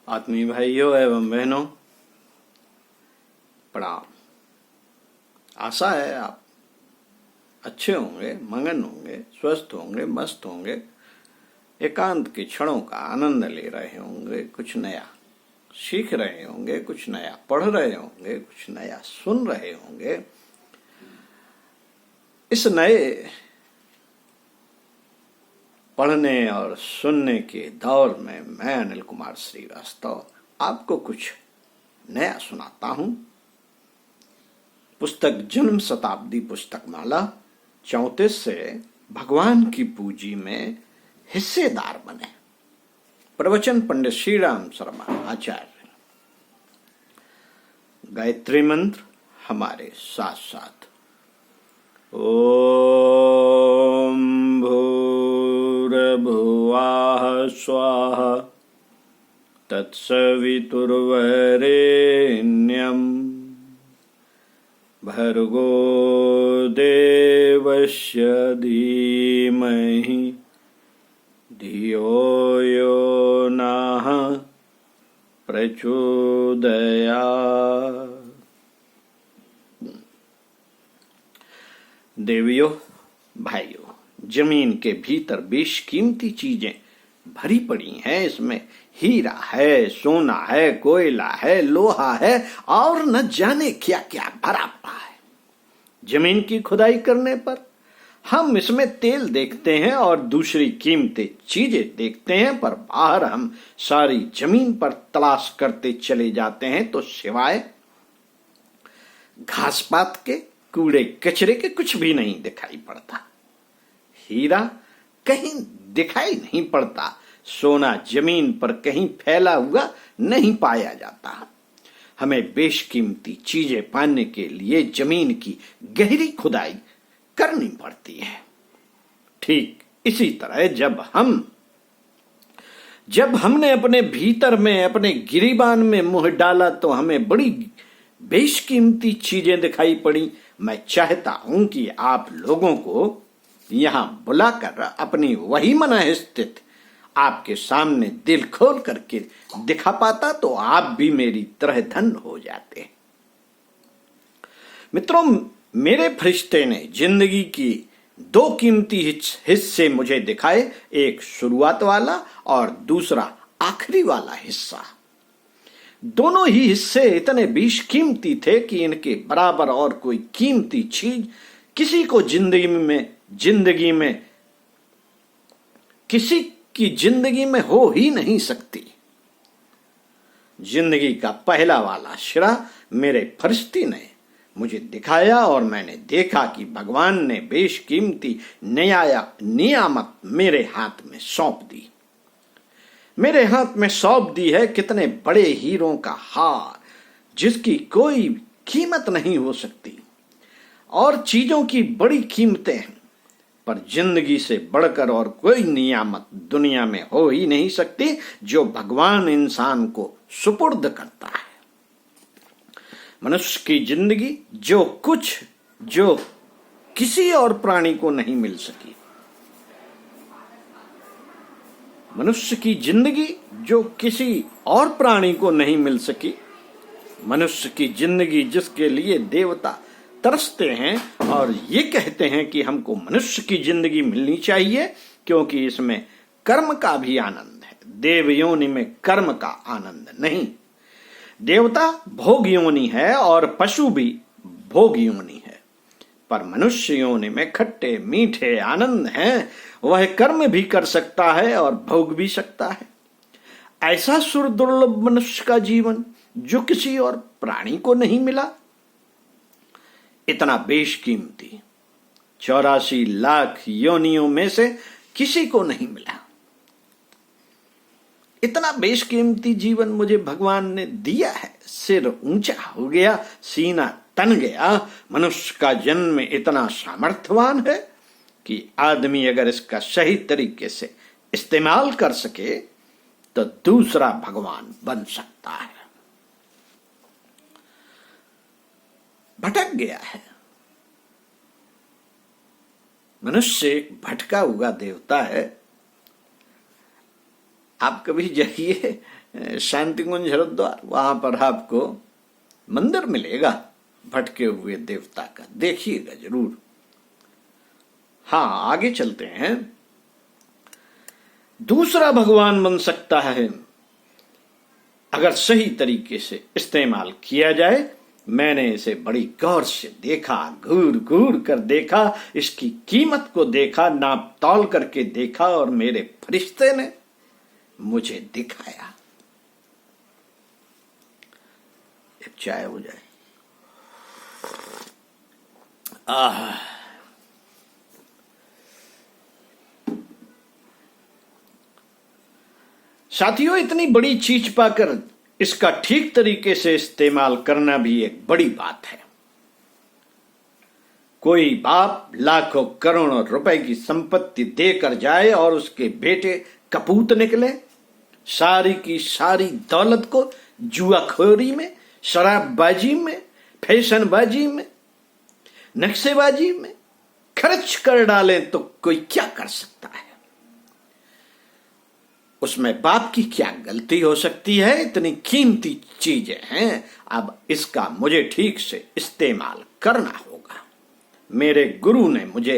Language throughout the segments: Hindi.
आत्मीय भाइयों एवं बहनों, प्रणाम। आशा है आप अच्छे होंगे, मगन होंगे, स्वस्थ होंगे, मस्त होंगे, एकांत के क्षणों का आनंद ले रहे होंगे, कुछ नया सीख रहे होंगे, कुछ नया पढ़ रहे होंगे, कुछ नया सुन रहे होंगे। इस नए पढ़ने और सुनने के दौर में मैं अनिल कुमार श्रीवास्तव आपको कुछ नया सुनाता हूं। पुस्तक जन्म शताब्दी पुस्तक माला 34 से भगवान की पूजी में हिस्सेदार बने। प्रवचन पंडित श्री राम शर्मा आचार्य। गायत्री मंत्र हमारे साथ साथ। ओम भूर्भुवः स्वाहा तत्सवितुर्वरेण्यं भर्गो देवस्य धीमहि धियो यो नः प्रचोदयात्। देवियों, भाइयों, जमीन के भीतर बेशकीमती चीजें भरी पड़ी हैं। इसमें हीरा है, सोना है, कोयला है, लोहा है और न जाने क्या क्या भरा पड़ा है। जमीन की खुदाई करने पर हम इसमें तेल देखते हैं और दूसरी कीमती चीजें देखते हैं, पर बाहर हम सारी जमीन पर तलाश करते चले जाते हैं तो सिवाय घास पात के, कूड़े कचरे के कुछ भी नहीं दिखाई पड़ता। हीरा कहीं दिखाई नहीं पड़ता, सोना जमीन पर कहीं फैला हुआ नहीं पाया जाता। हमें बेशकीमती चीजें पाने के लिए जमीन की गहरी खुदाई करनी पड़ती है। ठीक इसी तरह जब हमने अपने भीतर में, अपने गिरीबान में मुंह डाला तो हमें बड़ी बेशकीमती चीजें दिखाई पड़ी। मैं चाहता हूं कि आप लोगों को यहां बुलाकर अपनी वही मन स्थित आपके सामने दिल खोल करके दिखा पाता तो आप भी मेरी तरह धन्य हो जाते। मित्रों, मेरे फरिश्ते ने जिंदगी की दो कीमती हिस्से मुझे दिखाए, एक शुरुआत वाला और दूसरा आखिरी वाला हिस्सा। दोनों ही हिस्से इतने बेशकीमती थे कि इनके बराबर और कोई कीमती चीज किसी को किसी की जिंदगी में हो ही नहीं सकती। जिंदगी का पहला वाला सिरा मेरे फरिश्ते ने मुझे दिखाया और मैंने देखा कि भगवान ने बेशकीमती नियामत मेरे हाथ में सौंप दी। मेरे हाथ में सौंप दी है कितने बड़े हीरों का हार, जिसकी कोई कीमत नहीं हो सकती। और चीजों की बड़ी कीमतें हैं, पर जिंदगी से बढ़कर और कोई नियामत दुनिया में हो ही नहीं सकती जो भगवान इंसान को सुपुर्द करता है। मनुष्य की जिंदगी जो किसी और प्राणी को नहीं मिल सकी। मनुष्य की जिंदगी जो किसी और प्राणी को नहीं मिल सकी। मनुष्य की जिंदगी जिसके लिए देवता तरसते हैं और ये कहते हैं कि हमको मनुष्य की जिंदगी मिलनी चाहिए, क्योंकि इसमें कर्म का भी आनंद है। देव योनि में कर्म का आनंद नहीं। देवता भोग योनि है और पशु भी भोग योनि है, पर मनुष्य योनि में खट्टे मीठे आनंद हैं। वह कर्म भी कर सकता है और भोग भी सकता है। ऐसा सुर दुर्लभ मनुष्य का जीवन जो किसी और प्राणी को नहीं मिला। इतना बेशकीमती 84 लाख योनियों में से किसी को नहीं मिला। इतना बेशकीमती जीवन मुझे भगवान ने दिया है। सिर ऊंचा हो गया, सीना तन गया। मनुष्य का जन्म इतना सामर्थ्यवान है कि आदमी अगर इसका सही तरीके से इस्तेमाल कर सके तो दूसरा भगवान बन सकता है। भटक गया है मनुष्य, एक भटका हुआ देवता है। आप कभी जाइए शांति कुंज हरिद्वार, वहां पर आपको मंदिर मिलेगा भटके हुए देवता का, देखिएगा जरूर। हाँ, आगे चलते हैं। दूसरा भगवान बन सकता है अगर सही तरीके से इस्तेमाल किया जाए। मैंने इसे बड़ी गौर से देखा, घूर घूर कर देखा, इसकी कीमत को देखा, नाप तौल करके देखा, और मेरे फरिश्ते ने मुझे दिखाया। एक चाय हो जाए। आह, साथियों, इतनी बड़ी चीज पाकर इसका ठीक तरीके से इस्तेमाल करना भी एक बड़ी बात है। कोई बाप लाखों करोड़ों रुपए की संपत्ति देकर जाए और उसके बेटे कपूत निकले, सारी की सारी दौलत को जुआखोरी में, शराबबाजी में, फैशनबाजी में, नक्शेबाजी में खर्च कर डालें तो कोई क्या कर सकता है? उसमें बाप की क्या गलती हो सकती है? इतनी कीमती चीजें हैं, अब इसका मुझे ठीक से इस्तेमाल करना होगा। मेरे गुरु ने मुझे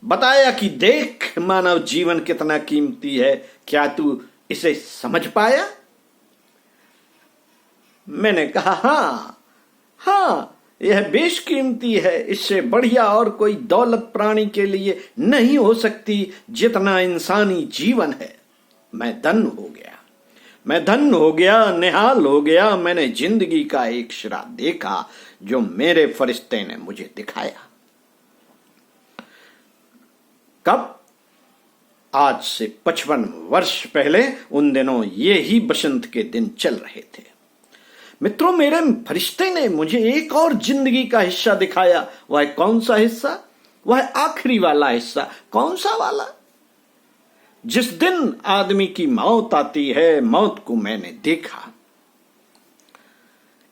बताया कि देख मानव जीवन कितना कीमती है, क्या तू इसे समझ पाया? मैंने कहा हाँ, यह बेशकीमती है, इससे बढ़िया और कोई दौलत प्राणी के लिए नहीं हो सकती जितना इंसानी जीवन है। मैं धन्य हो गया, निहाल हो गया। मैंने जिंदगी का एक सिरा देखा जो मेरे फरिश्ते ने मुझे दिखाया। कब? आज से 55 वर्ष पहले। उन दिनों ये ही बसंत के दिन चल रहे थे। मित्रों, मेरे फरिश्ते ने मुझे एक और जिंदगी का हिस्सा दिखाया। वह कौन सा हिस्सा? वह आखिरी वाला हिस्सा। कौन सा वाला? जिस दिन आदमी की मौत आती है, मौत को मैंने देखा।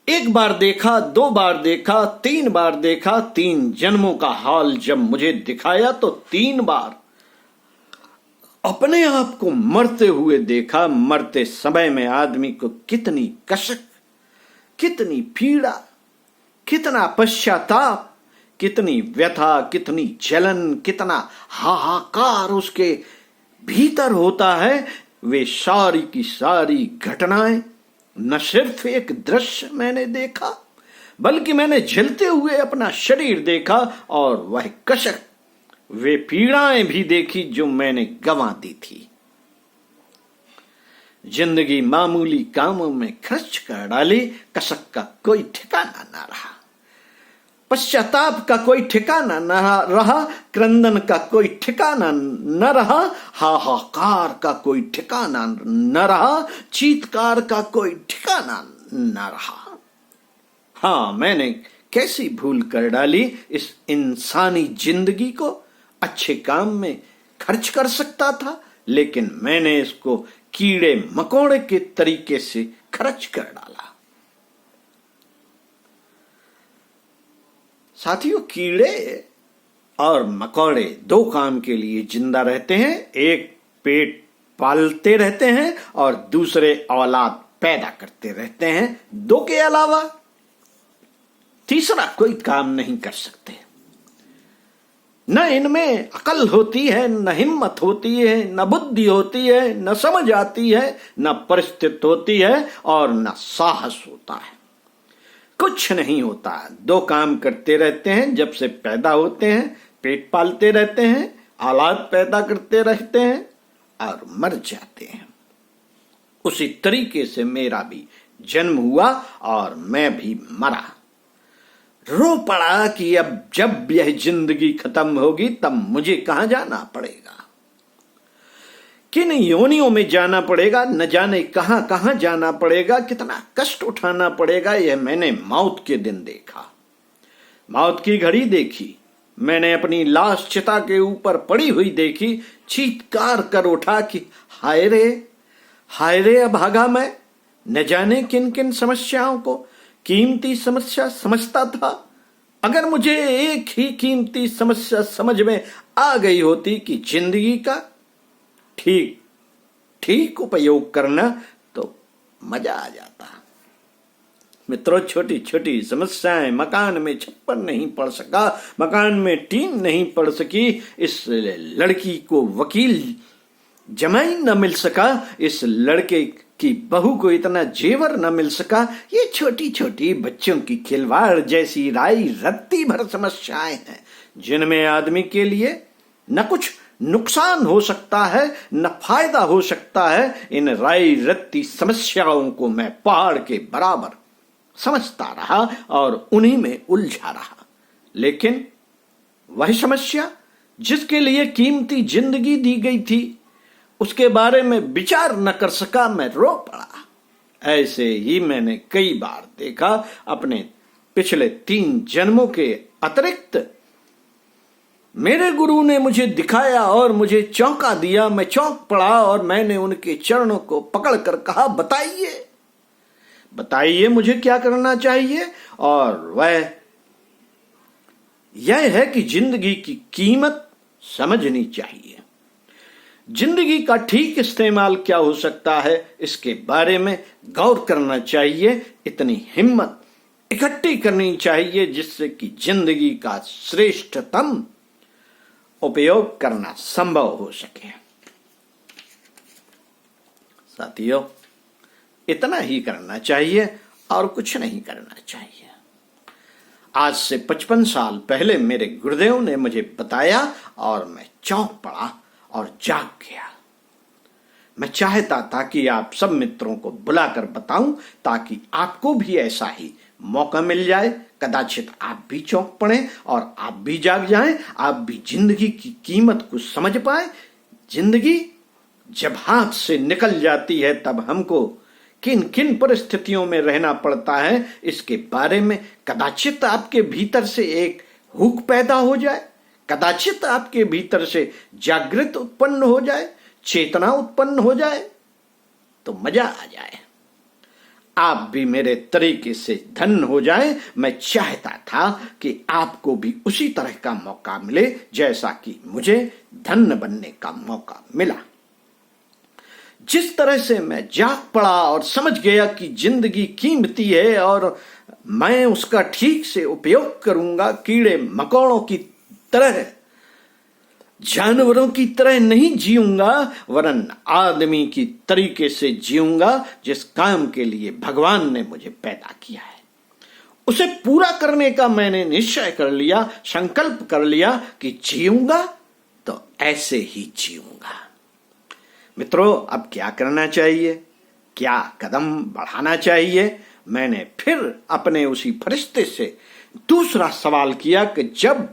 एक बार देखा, 2 बार देखा, 3 बार देखा। 3 जन्मों का हाल जब मुझे दिखाया तो 3 बार अपने आप को मरते हुए देखा। मरते समय में आदमी को कितनी कसक, कितनी पीड़ा, कितना पश्चाताप, कितनी व्यथा, कितनी जलन, कितना हाहाकार उसके भीतर होता है। वे सारी की सारी घटनाएं न सिर्फ एक दृश्य मैंने देखा, बल्कि मैंने जलते हुए अपना शरीर देखा, और वह कसक, वे पीड़ाएं भी देखी जो मैंने गंवा दी थी। जिंदगी मामूली कामों में खर्च कर डाली। कसक का कोई ठिकाना न रहा, पश्चाताप का कोई ठिकाना न रहा, क्रंदन का कोई ठिकाना न रहा, हाहाकार का कोई ठिकाना न रहा, चीत्कार का कोई ठिकाना न रहा। हाँ, मैंने कैसी भूल कर डाली। इस इंसानी जिंदगी को अच्छे काम में खर्च कर सकता था, लेकिन मैंने इसको कीड़े मकोड़े के तरीके से खर्च कर डाला। साथियों, कीड़े और मकोड़े 2 काम के लिए जिंदा रहते हैं। एक पेट पालते रहते हैं और दूसरे औलाद पैदा करते रहते हैं। 2 के अलावा तीसरा कोई काम नहीं कर सकते। न इनमें अकल होती है, न हिम्मत होती है, न बुद्धि होती है, न समझ आती है, न परिस्थिति होती है, और न साहस होता है। कुछ नहीं होता। 2 काम करते रहते हैं। जब से पैदा होते हैं, पेट पालते रहते हैं, औलाद पैदा करते रहते हैं और मर जाते हैं। उसी तरीके से मेरा भी जन्म हुआ और मैं भी मरा। रो पड़ा कि अब जब यह जिंदगी खत्म होगी तब मुझे कहां जाना पड़ेगा, किन योनियों में जाना पड़ेगा, न जाने कहां कहां जाना पड़ेगा, कितना कष्ट उठाना पड़ेगा। यह मैंने मौत के दिन देखा। मौत की घड़ी देखी। मैंने अपनी लाश चिता के ऊपर पड़ी हुई देखी। चीत्कार कर उठा कि हाय रे अभागा मैं न जाने किन किन समस्याओं को कीमती समस्या समझता था। अगर मुझे एक ही कीमती समस्या समझ में आ गई होती कि जिंदगी का ठीक ठीक उपयोग करना तो मजा आ जाता। मित्रों, छोटी छोटी समस्याएं, मकान में छप्पर नहीं पड़ सका, मकान में टीन नहीं पड़ सकी, इस लड़की को वकील जमाई न मिल सका, इस लड़के की बहू को इतना जेवर न मिल सका, ये छोटी छोटी बच्चों की खिलवाड़ जैसी राई रत्ती भर समस्याएं हैं जिनमें आदमी के लिए न कुछ नुकसान हो सकता है न फायदा हो सकता है। इन राई रत्ती समस्याओं को मैं पहाड़ के बराबर समझता रहा और उन्हीं में उलझा रहा। लेकिन वही समस्या जिसके लिए कीमती जिंदगी दी गई थी, उसके बारे में विचार न कर सका, मैं रो पड़ा। ऐसे ही मैंने कई बार देखा। अपने पिछले 3 जन्मों के अतिरिक्त मेरे गुरु ने मुझे दिखाया और मुझे चौंका दिया। मैं चौंक पड़ा और मैंने उनके चरणों को पकड़कर कहा, बताइए बताइए मुझे क्या करना चाहिए। और वह यह है कि जिंदगी की कीमत समझनी चाहिए। जिंदगी का ठीक इस्तेमाल क्या हो सकता है, इसके बारे में गौर करना चाहिए। इतनी हिम्मत इकट्ठी करनी चाहिए जिससे कि जिंदगी का श्रेष्ठतम उपयोग करना संभव हो सके। साथियों, इतना ही करना चाहिए और कुछ नहीं करना चाहिए। आज से 55 साल पहले मेरे गुरुदेव ने मुझे बताया और मैं चौंक पड़ा और जाग गया। मैं चाहता था कि आप सब मित्रों को बुलाकर बताऊं ताकि आपको भी ऐसा ही मौका मिल जाए। कदाचित आप भी चौंक पड़े और आप भी जाग जाएं, आप भी जिंदगी की कीमत को समझ पाए। जिंदगी जब हाथ से निकल जाती है तब हमको किन किन परिस्थितियों में रहना पड़ता है, इसके बारे में कदाचित आपके भीतर से एक हुक पैदा हो जाए, कदाचित आपके भीतर से जागृत उत्पन्न हो जाए, चेतना उत्पन्न हो जाए, तो मजा आ जाए। आप भी मेरे तरीके से धन्य हो जाए। मैं चाहता था कि आपको भी उसी तरह का मौका मिले जैसा कि मुझे धन्य बनने का मौका मिला। जिस तरह से मैं जाग पड़ा और समझ गया कि जिंदगी कीमती है और मैं उसका ठीक से उपयोग करूंगा, कीड़े मकोड़ों की तरह, जानवरों की तरह नहीं जीऊंगा, वरन आदमी की तरीके से जीऊंगा। जिस काम के लिए भगवान ने मुझे पैदा किया है उसे पूरा करने का मैंने निश्चय कर लिया, संकल्प कर लिया कि जीऊंगा तो ऐसे ही जीऊंगा। मित्रों, अब क्या करना चाहिए, क्या कदम बढ़ाना चाहिए? मैंने फिर अपने उसी फरिश्ते से दूसरा सवाल किया कि जब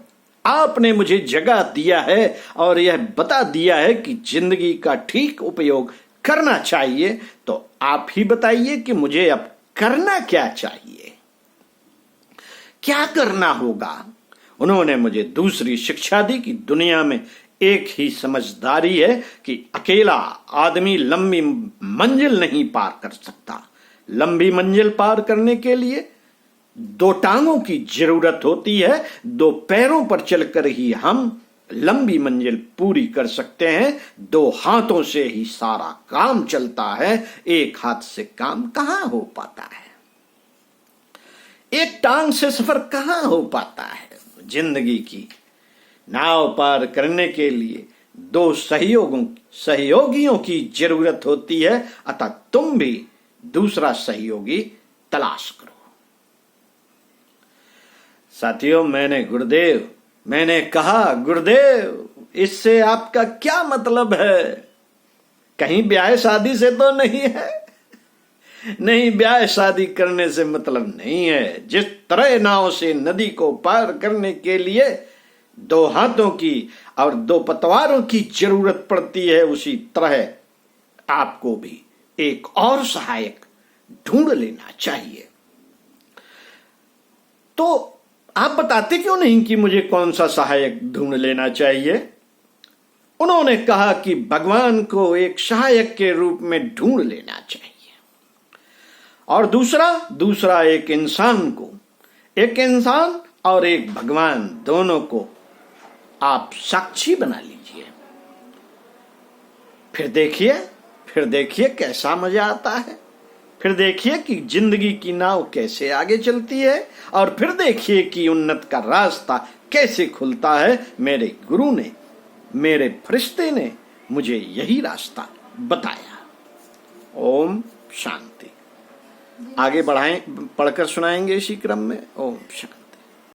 आपने मुझे जगह दिया है और यह बता दिया है कि जिंदगी का ठीक उपयोग करना चाहिए, तो आप ही बताइए कि मुझे अब करना क्या चाहिए, क्या करना होगा। उन्होंने मुझे दूसरी शिक्षा दी कि दुनिया में एक ही समझदारी है कि अकेला आदमी लंबी मंजिल नहीं पार कर सकता। लंबी मंजिल पार करने के लिए 2 टांगों की जरूरत होती है। 2 पैरों पर चलकर ही हम लंबी मंजिल पूरी कर सकते हैं। 2 हाथों से ही सारा काम चलता है, एक हाथ से काम कहां हो पाता है, एक टांग से सफर कहां हो पाता है। जिंदगी की नाव पार करने के लिए 2 सहयोगियों की जरूरत होती है। अतः तुम भी दूसरा सहयोगी तलाश करो। साथियों, मैंने कहा, गुरुदेव, इससे आपका क्या मतलब है? कहीं ब्याह शादी से तो नहीं है? नहीं, ब्याह शादी करने से मतलब नहीं है। जिस तरह नाव से नदी को पार करने के लिए 2 हाथों की और 2 पतवारों की जरूरत पड़ती है, उसी तरह आपको भी एक और सहायक ढूंढ लेना चाहिए। तो आप बताते क्यों नहीं कि मुझे कौन सा सहायक ढूंढ लेना चाहिए? उन्होंने कहा कि भगवान को एक सहायक के रूप में ढूंढ लेना चाहिए और दूसरा एक इंसान को, एक इंसान और एक भगवान, दोनों को आप साक्षी बना लीजिए। फिर फिर देखिए कैसा मजा आता है। फिर देखिए कि जिंदगी की नाव कैसे आगे चलती है, और फिर देखिए कि उन्नत का रास्ता कैसे खुलता है। मेरे गुरु ने, मेरे फरिश्ते ने मुझे यही रास्ता बताया। ओम शांति। आगे बढ़ाएं, पढ़कर सुनाएंगे इसी क्रम में। ओम शांति।